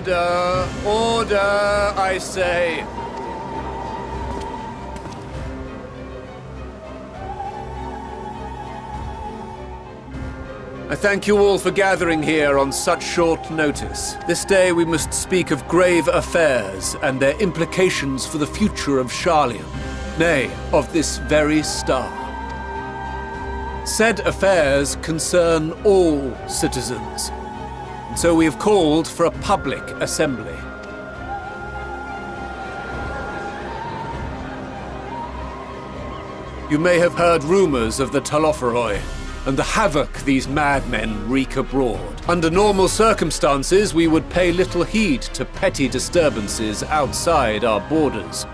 Order! Order, I say! I thank you all for gathering here on such short notice. This day we must speak of grave affairs and their implications for the future of Sharlian, nay, of this very star. Said affairs concern all citizens, and so we have called for a public assembly. You may have heard rumors of the Talopheroi, and the havoc these madmen wreak abroad. Under normal circumstances, we would pay little heed to petty disturbances outside our borders.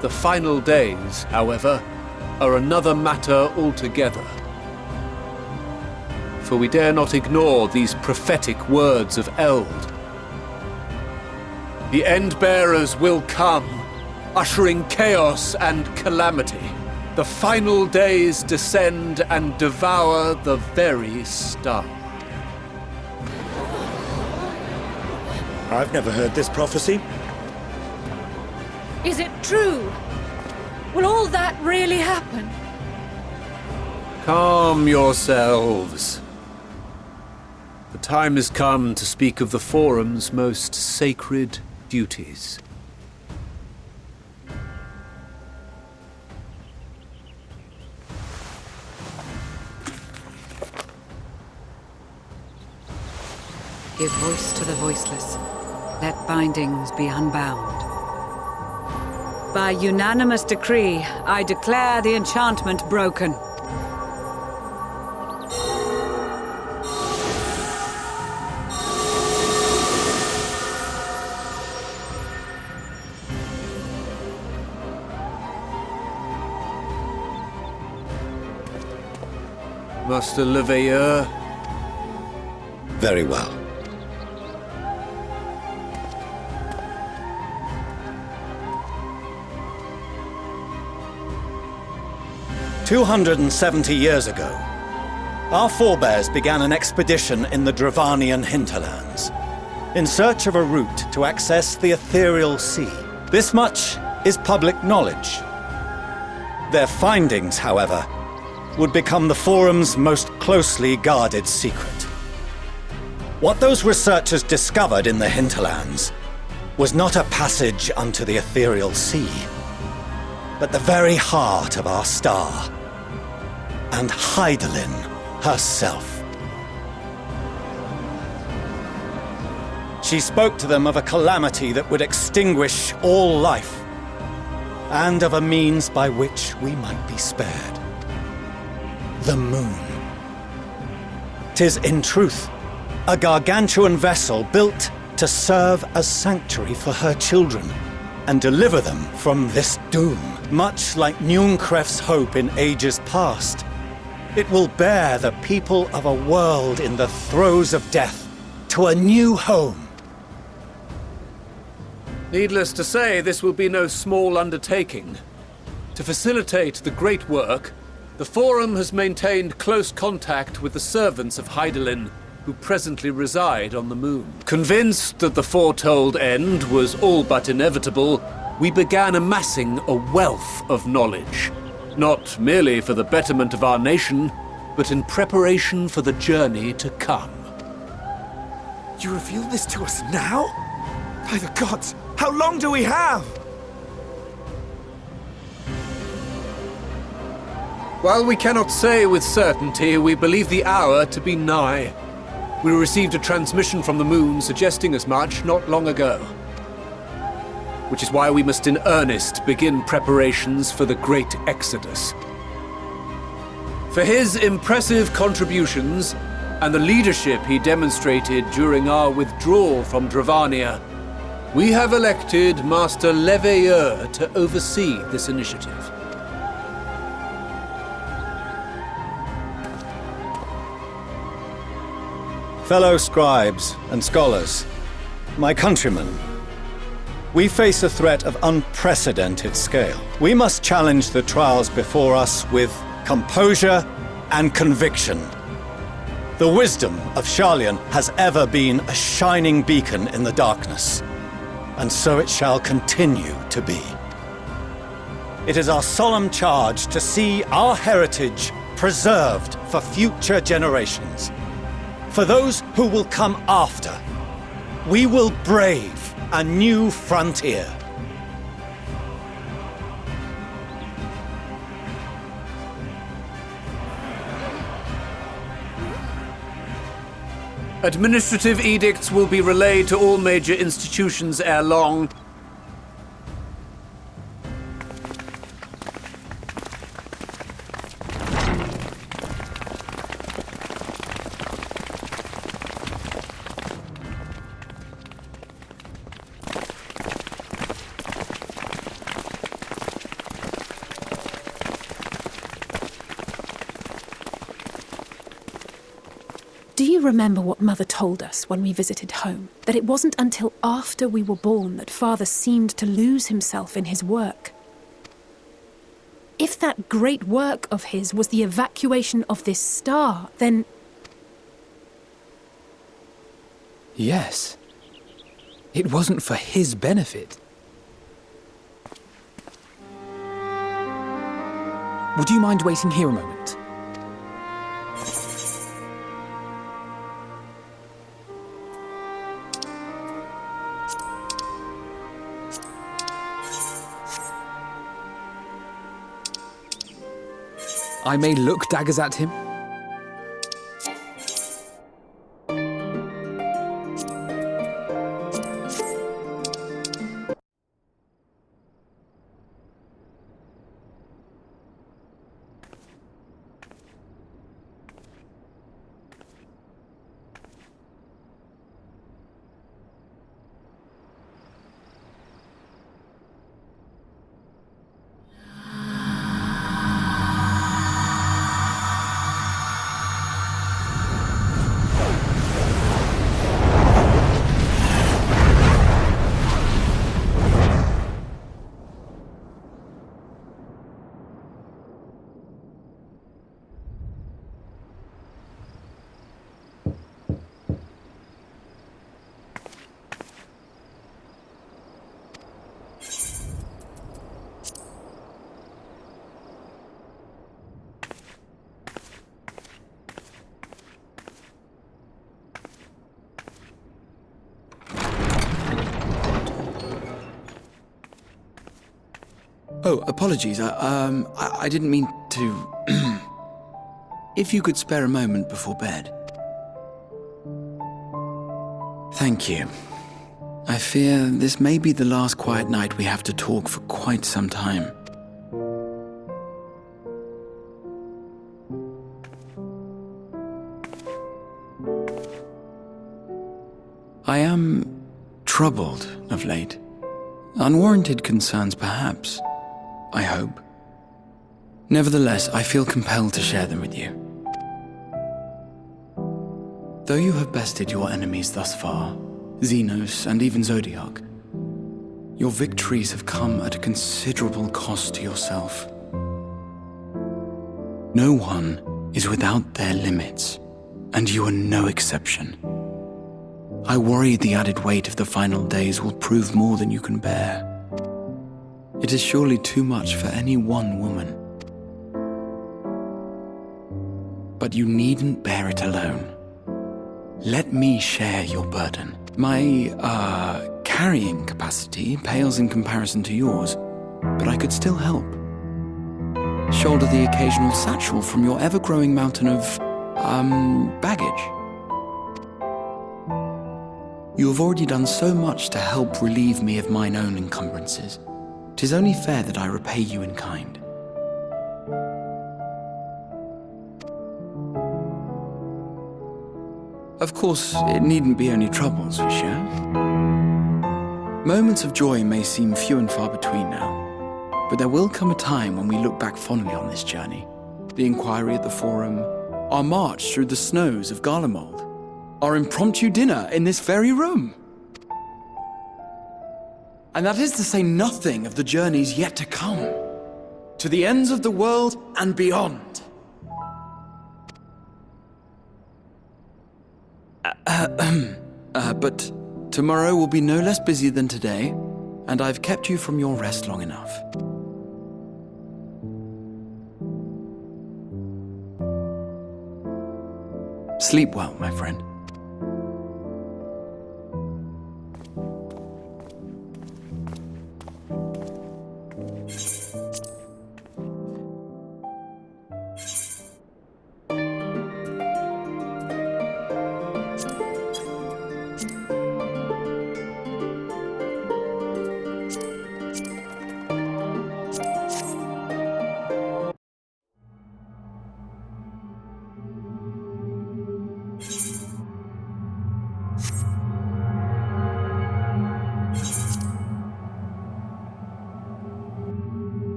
The final days, however, are another matter altogether. For we dare not ignore these prophetic words of Eld. The Endbearers will come, ushering chaos and calamity. The final days descend and devour the very star. I've never heard this prophecy. Is it true? Will all that really happen? Calm yourselves. The time has come to speak of the Forum's most sacred duties. Give voice to the voiceless. Let bindings be unbound. By unanimous decree, I declare the enchantment broken. Master Leveilleur. Very well. "270 years ago, our forebears began an expedition in the Dravanian hinterlands, in search of a route to access the ethereal sea. This much is public knowledge. Their findings, however, would become the Forum's most closely guarded secret. What those researchers discovered in the hinterlands was not a passage unto the ethereal sea, but the very heart of our star, and Hydaelyn herself. She spoke to them of a calamity that would extinguish all life, and of a means by which we might be spared. The moon. 'Tis in truth a gargantuan vessel built to serve as sanctuary for her children, and deliver them from this doom. Much like Njunkref's hope in ages past, it will bear the people of a world in the throes of death to a new home. Needless to say, this will be no small undertaking. To facilitate the great work, the Forum has maintained close contact with the servants of Hydaelyn, who presently reside on the moon. Convinced that the foretold end was all but inevitable, we began amassing a wealth of knowledge, not merely for the betterment of our nation, but in preparation for the journey to come. You reveal this to us now? By the gods, how long do we have? While we cannot say with certainty, we believe the hour to be nigh. We received a transmission from the moon suggesting as much not long ago. Which is why we must in earnest begin preparations for the great exodus. For his impressive contributions and the leadership he demonstrated during our withdrawal from Dravania, we have elected Master Leveilleur to oversee this initiative. Fellow scribes and scholars, my countrymen, we face a threat of unprecedented scale. We must challenge the trials before us with composure and conviction. The wisdom of Sharlayan has ever been a shining beacon in the darkness, and so it shall continue to be. It is our solemn charge to see our heritage preserved for future generations. For those who will come after, we will brave a new frontier. Administrative edicts will be relayed to all major institutions ere long. Do you remember what Mother told us when we visited home? That it wasn't until after we were born that Father seemed to lose himself in his work. If that great work of his was the evacuation of this star, then... Yes. It wasn't for his benefit. Would you mind waiting here a moment? I may look daggers at him. Oh, apologies. I didn't mean to... If you could spare a moment before bed. Thank you. I fear this may be the last quiet night we have to talk for quite some time. I am troubled of late. Unwarranted concerns, perhaps. I hope. Nevertheless, I feel compelled to share them with you. Though you have bested your enemies thus far, Xenos and even Zodiac, your victories have come at a considerable cost to yourself. No one is without their limits, and you are no exception. I worry the added weight of the final days will prove more than you can bear. It is surely too much for any one woman. But you needn't bear it alone. Let me share your burden. My, carrying capacity pales in comparison to yours, but I could still help. Shoulder the occasional satchel from your ever-growing mountain of, baggage. You have already done so much to help relieve me of mine own encumbrances. 'Tis only fair that I repay you in kind. Of course, it needn't be only troubles we share. Moments of joy may seem few and far between now, but there will come a time when we look back fondly on this journey. The inquiry at the Forum, our march through the snows of Garlemald, our impromptu dinner in this very room. And that is to say nothing of the journeys yet to come, to the ends of the world and beyond. But tomorrow will be no less busy than today, and I've kept you from your rest long enough. Sleep well, my friend.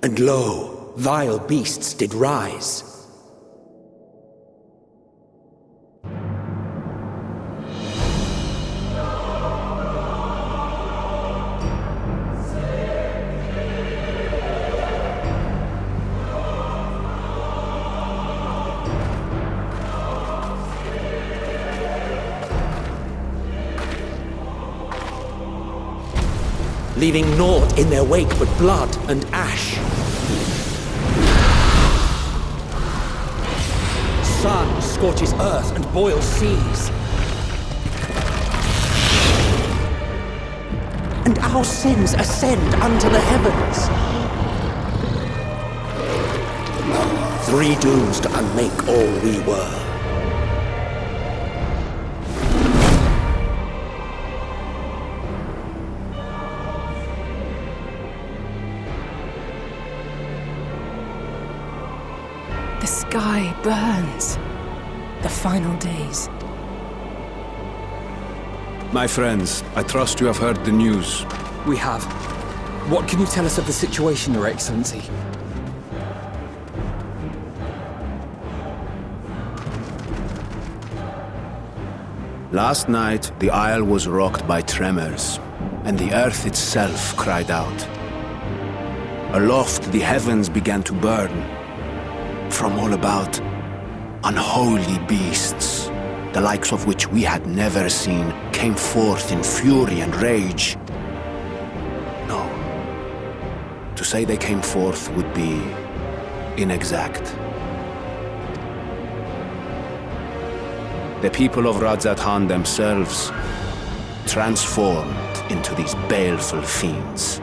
And lo, vile beasts did rise. Leaving naught in their wake but blood and ash. Sun scorches earth and boils seas. And our sins ascend unto the heavens. 3 dooms to unmake all we were. The sky burns. The final days. My friends, I trust you have heard the news. We have. What can you tell us of the situation, Your Excellency? Last night, the isle was rocked by tremors, and the earth itself cried out. Aloft, the heavens began to burn. From all about, unholy beasts, the likes of which we had never seen, came forth in fury and rage. No. To say they came forth would be inexact. The people of Radzat-Han themselves transformed into these baleful fiends.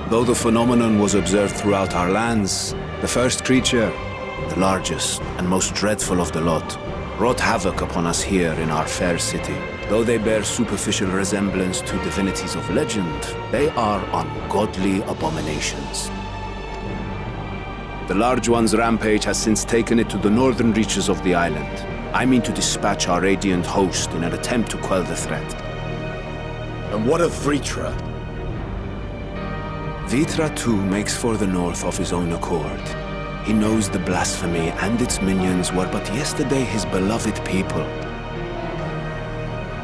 Though the phenomenon was observed throughout our lands, the first creature, the largest and most dreadful of the lot, wrought havoc upon us here in our fair city. Though they bear superficial resemblance to divinities of legend, they are ungodly abominations. The large one's rampage has since taken it to the northern reaches of the island. I mean to dispatch our radiant host in an attempt to quell the threat. And what of Vritra? Vitra too makes for the north of his own accord. He knows the blasphemy and its minions were but yesterday his beloved people.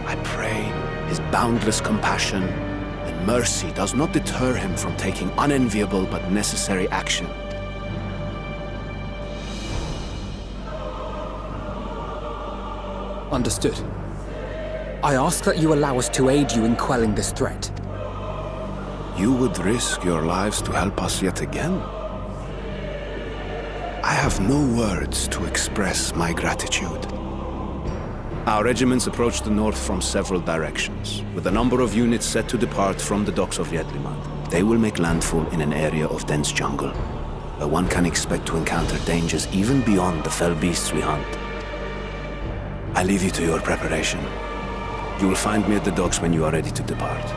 I pray his boundless compassion and mercy does not deter him from taking unenviable but necessary action. Understood. I ask that you allow us to aid you in quelling this threat. You would risk your lives to help us yet again? I have no words to express my gratitude. Our regiments approach the north from several directions, with a number of units set to depart from the docks of Yedlimad. They will make landfall in an area of dense jungle, where one can expect to encounter dangers even beyond the fell beasts we hunt. I leave you to your preparation. You will find me at the docks when you are ready to depart.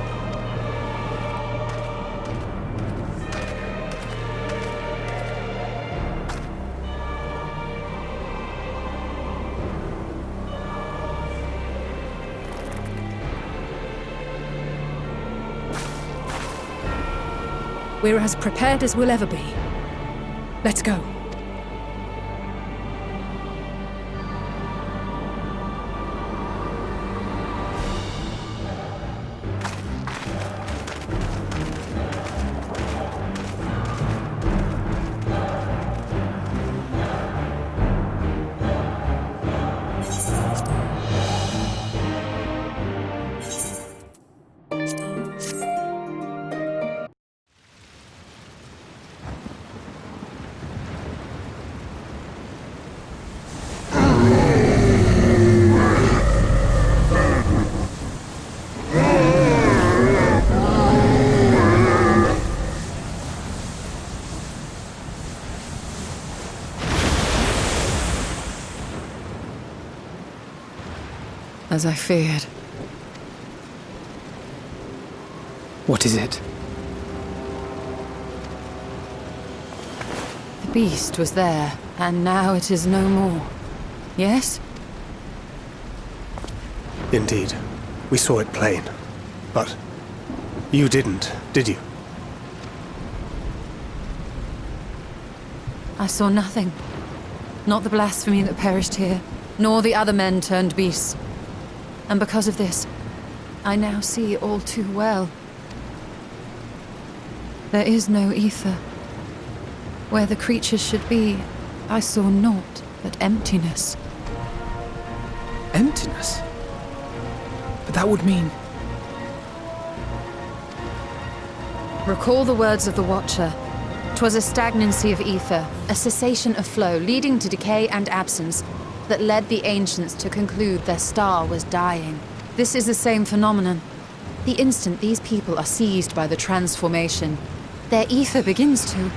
We're as prepared as we'll ever be. Let's go. as I feared. What is it? The beast was there, and now it is no more. Yes? Indeed. We saw it plain. But you didn't, did you? I saw nothing. Not the blasphemy that perished here, nor the other men turned beasts. And because of this, I now see all too well. There is no ether. Where the creatures should be, I saw naught but emptiness. Emptiness? But that would mean... Recall the words of the Watcher. 'Twas a stagnancy of ether, a cessation of flow, leading to decay and absence, that led the ancients to conclude their star was dying. This is the same phenomenon. The instant these people are seized by the transformation, their ether begins to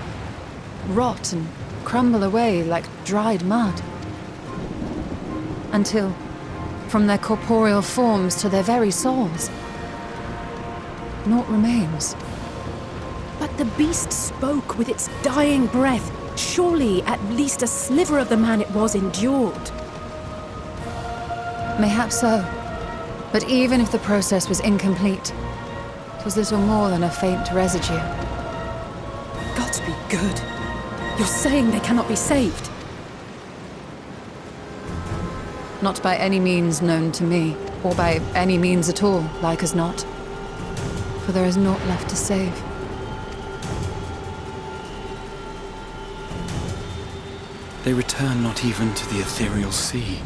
rot and crumble away like dried mud. Until, from their corporeal forms to their very souls, naught remains. But the beast spoke with its dying breath. Surely at least a sliver of the man it was endured. Mayhap so. But even if the process was incomplete, it was little more than a faint residue. Gods be good. You're saying they cannot be saved? Not by any means known to me, or by any means at all, like as not. For there is naught left to save. They return not even to the ethereal sea.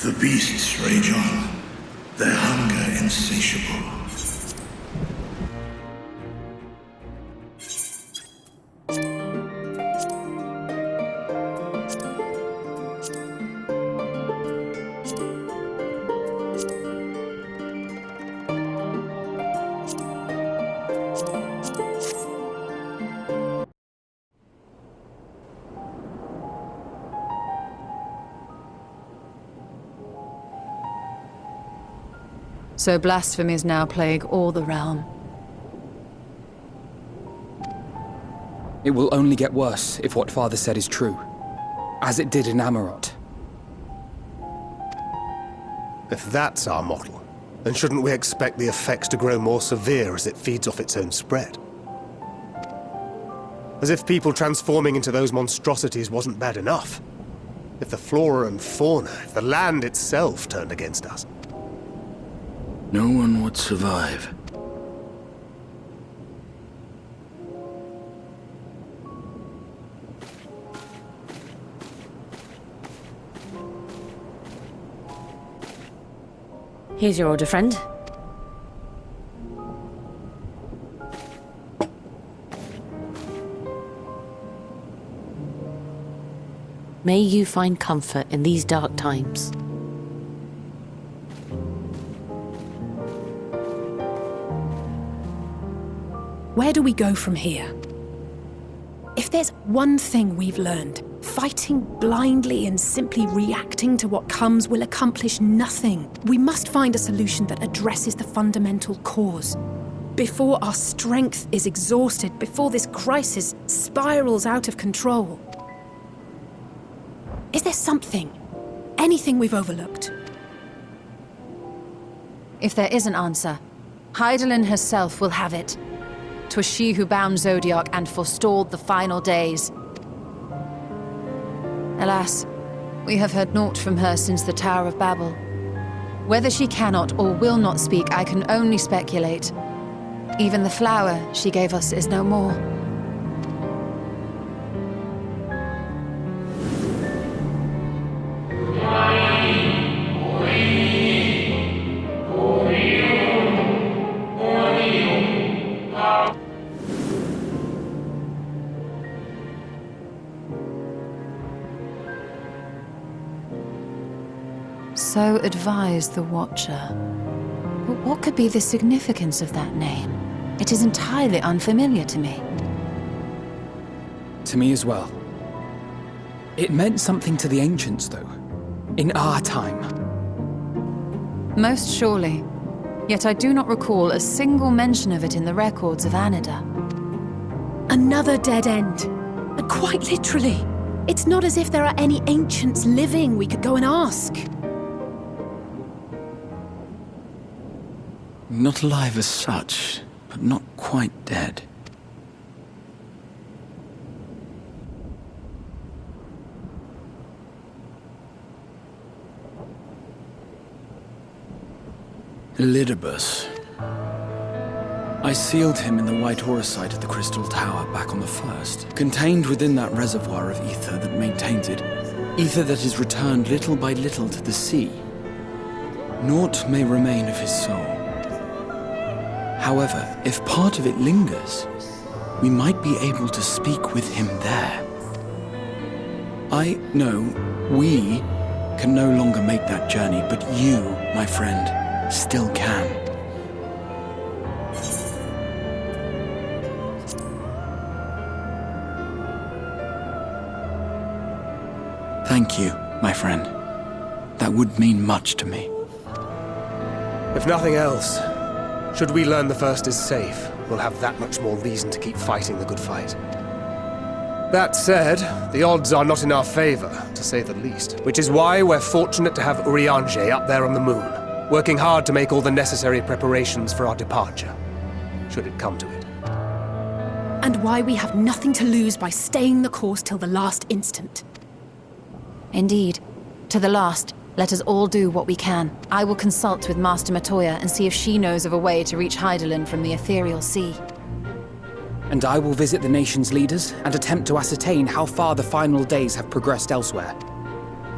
The beasts rage on, their hunger insatiable. So blasphemies now plague all the realm. It will only get worse if what Father said is true. As it did in Amarot. If that's our model, then shouldn't we expect the effects to grow more severe as it feeds off its own spread? As if people transforming into those monstrosities wasn't bad enough. If the flora and fauna, if the land itself turned against us. No one would survive. Here's your order, friend. May you find comfort in these dark times. Where do we go from here? If there's one thing we've learned, fighting blindly and simply reacting to what comes will accomplish nothing. We must find a solution that addresses the fundamental cause. Before our strength is exhausted, before this crisis spirals out of control. Is there something, anything we've overlooked? If there is an answer, Hydaelyn herself will have it. 'Twas she who bound Zodiac and forestalled the final days. Alas, we have heard naught from her since the Tower of Babel. Whether she cannot or will not speak, I can only speculate. Even the flower she gave us is no more. So advised the Watcher. But what could be the significance of that name? It is entirely unfamiliar to me. To me as well. It meant something to the ancients, though. In our time. Most surely. Yet I do not recall a single mention of it in the records of Anida. Another dead end. And quite literally. It's not as if there are any ancients living we could go and ask. Not alive as such, but not quite dead. Elidibus. I sealed him in the White Aurosite of the Crystal Tower back on the first. Contained within that reservoir of ether that maintains it, ether that is returned little by little to the sea. Naught may remain of his soul. However, if part of it lingers, we might be able to speak with him there. I know we can no longer make that journey, but you, my friend, still can. Thank you, my friend. That would mean much to me. If nothing else, should we learn the first is safe, we'll have that much more reason to keep fighting the good fight. That said, the odds are not in our favor, to say the least, which is why we're fortunate to have Urianger up there on the moon, working hard to make all the necessary preparations for our departure, should it come to it. And why we have nothing to lose by staying the course till the last instant. Indeed. To the last, let us all do what we can. I will consult with Master Matoya and see if she knows of a way to reach Hydaelyn from the Ethereal Sea. And I will visit the nation's leaders and attempt to ascertain how far the final days have progressed elsewhere.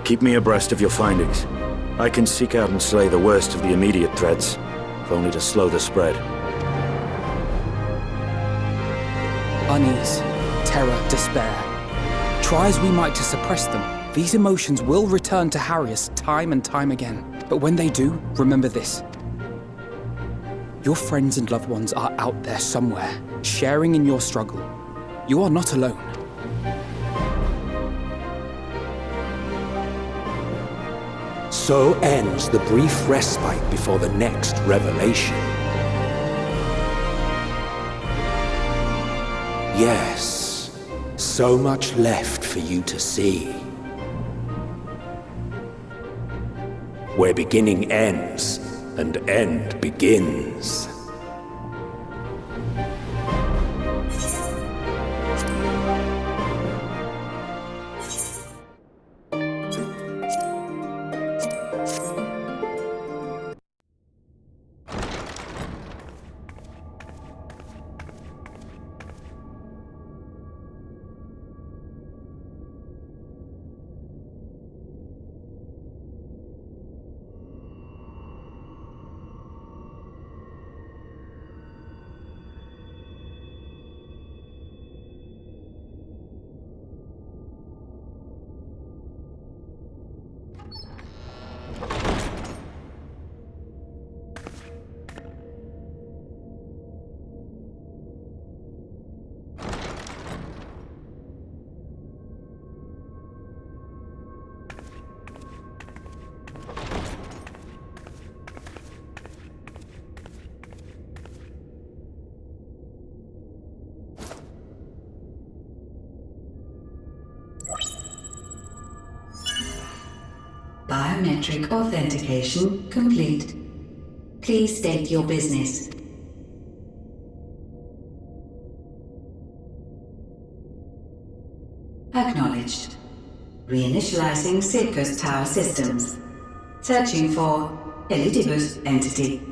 Keep me abreast of your findings. I can seek out and slay the worst of the immediate threats, if only to slow the spread. Unease, terror, despair. Try as we might to suppress them, these emotions will return to harry us time and time again. But when they do, remember this. Your friends and loved ones are out there somewhere, sharing in your struggle. You are not alone. So ends the brief respite before the next revelation. Yes, so much left for you to see. Where beginning ends, and end begins. Biometric authentication complete. Please state your business. Acknowledged. Reinitializing Circus Tower systems. Searching for Elidibus entity.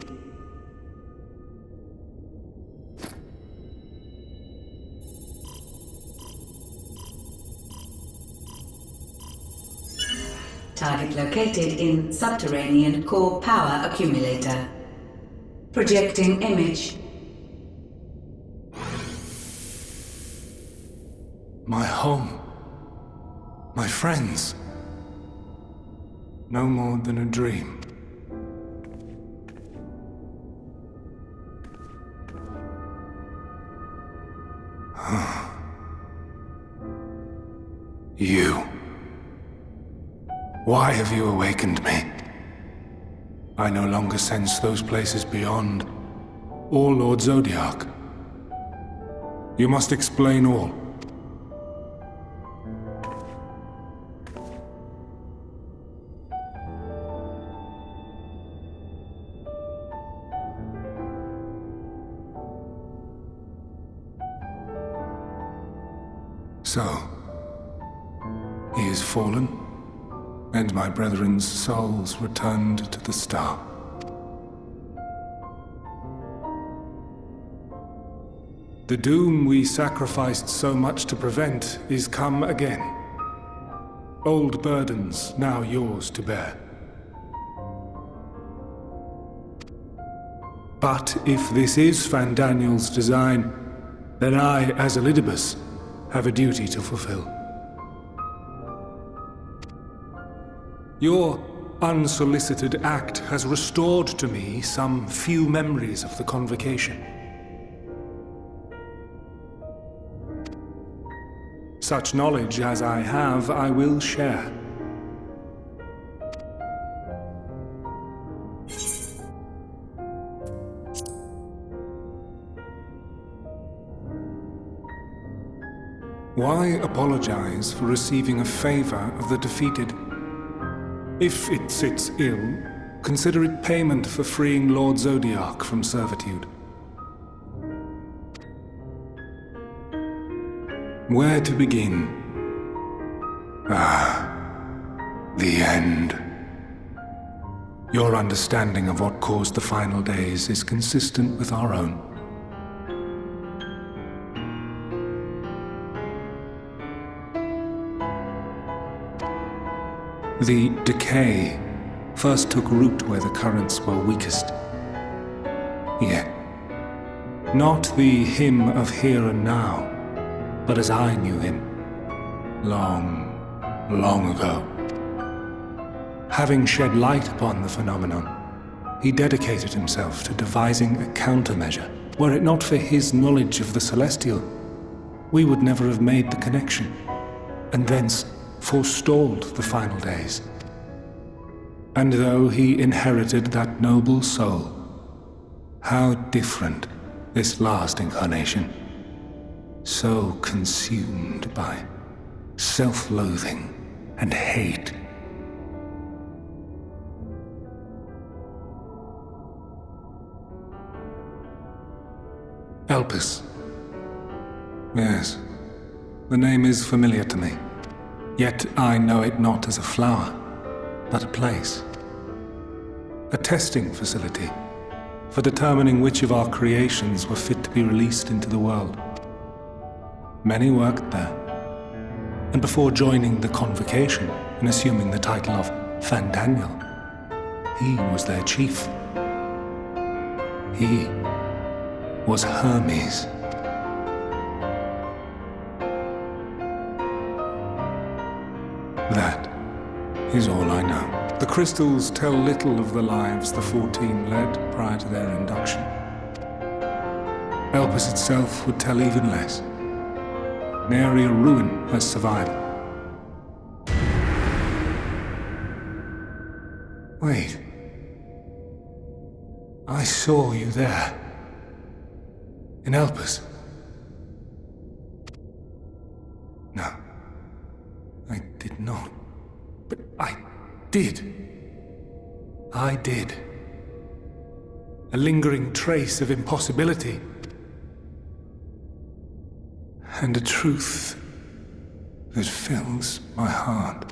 Target located in subterranean core power accumulator. Projecting image. My home. My friends. No more than a dream. You. Why have you awakened me? I no longer sense those places beyond, or Lord Zodiac. You must explain all. So, he is fallen, and my brethren's souls returned to the star. The doom we sacrificed so much to prevent is come again. Old burdens now yours to bear. But if this is Fandaniel's design, then I, as Elidibus, have a duty to fulfill. Your unsolicited act has restored to me some few memories of the convocation. Such knowledge as I have, I will share. Why apologize for receiving a favor of the defeated? If it sits ill, consider it payment for freeing Lord Zodiac from servitude. Where to begin? The end. Your understanding of what caused the final days is consistent with our own. The decay first took root where the currents were weakest. Yet, not the him of here and now, but as I knew him, long, long ago. Having shed light upon the phenomenon, he dedicated himself to devising a countermeasure. Were it not for his knowledge of the Celestial, we would never have made the connection, and thence forestalled the final days. And though he inherited that noble soul, how different this last incarnation, so consumed by self-loathing and hate. Elpis. Yes, the name is familiar to me. Yet I know it not as a flower, but a place. A testing facility for determining which of our creations were fit to be released into the world. Many worked there, and before joining the convocation and assuming the title of Fandaniel, he was their chief. He was Hermes. That is all I know. The crystals tell little of the lives the 14 led prior to their induction. Elpis itself would tell even less. Nary a ruin has survived. Wait. I saw you there. In Elpis. No. I did not. But I did. I did. A lingering trace of impossibility. And a truth that fills my heart.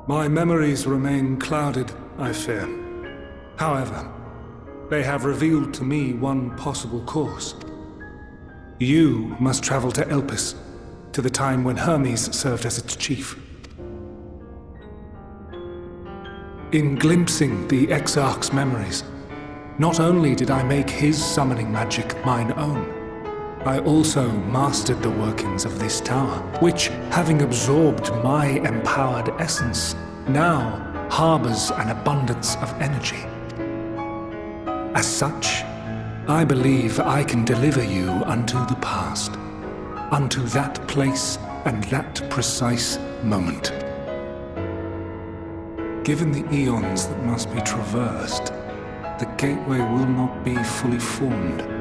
My memories remain clouded, I fear. However, they have revealed to me one possible course. You must travel to Elpis, to the time when Hermes served as its chief. In glimpsing the Exarch's memories, not only did I make his summoning magic mine own, I also mastered the workings of this tower, which, having absorbed my empowered essence, now harbors an abundance of energy. As such, I believe I can deliver you unto the past, unto that place and that precise moment. Given the eons that must be traversed, the gateway will not be fully formed.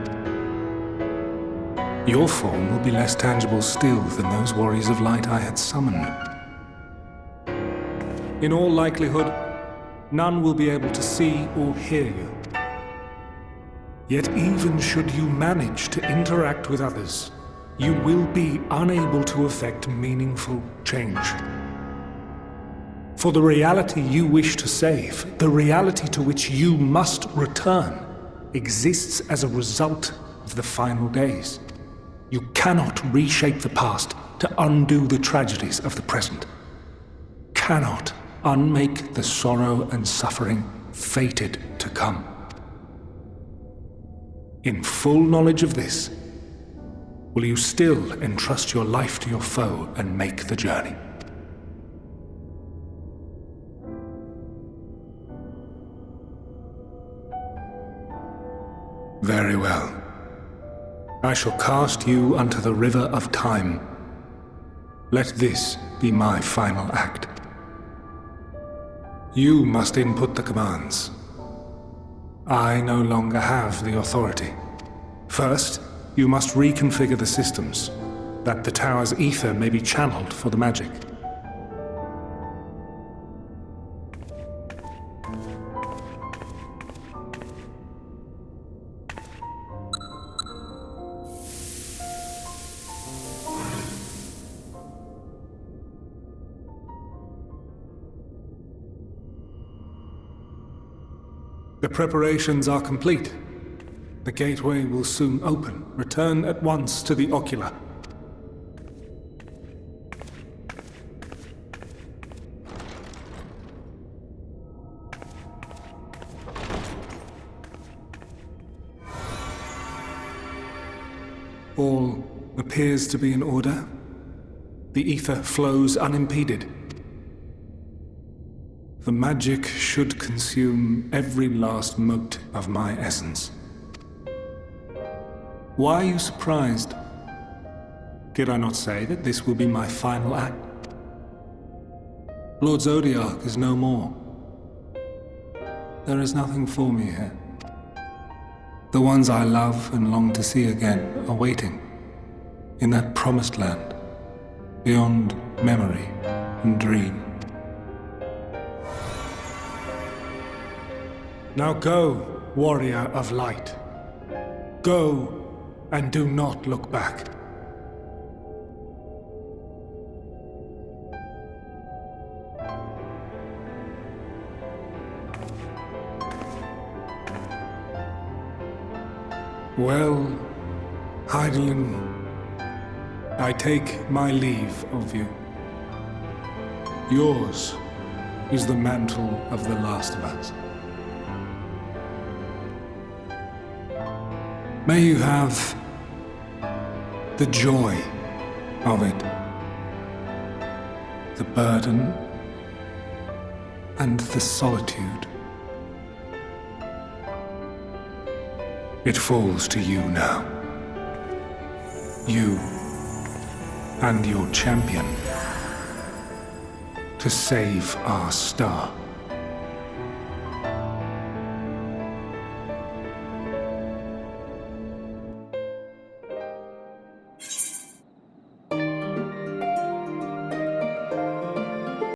Your form will be less tangible still than those warriors of light I had summoned. In all likelihood, none will be able to see or hear you. Yet even should you manage to interact with others, you will be unable to effect meaningful change. For the reality you wish to save, the reality to which you must return, exists as a result of the final days. You cannot reshape the past to undo the tragedies of the present. Cannot unmake the sorrow and suffering fated to come. In full knowledge of this, will you still entrust your life to your foe and make the journey? Very well. I shall cast you unto the river of time. Let this be my final act. You must input the commands. I no longer have the authority. First, you must reconfigure the systems, that the tower's ether may be channeled for the magic. The preparations are complete. The gateway will soon open. Return at once to the ocular. All appears to be in order. The ether flows unimpeded. The magic should consume every last mote of my essence. Why are you surprised? Did I not say that this will be my final act? Lord Zodiac is no more. There is nothing for me here. The ones I love and long to see again are waiting in that promised land, beyond memory and dream. Now go, warrior of light. Go, and do not look back. Well, Heidelin, I take my leave of you. Yours is the mantle of the last of us. May you have the joy of it, the burden and the solitude. It falls to you now. You and your champion to save our star.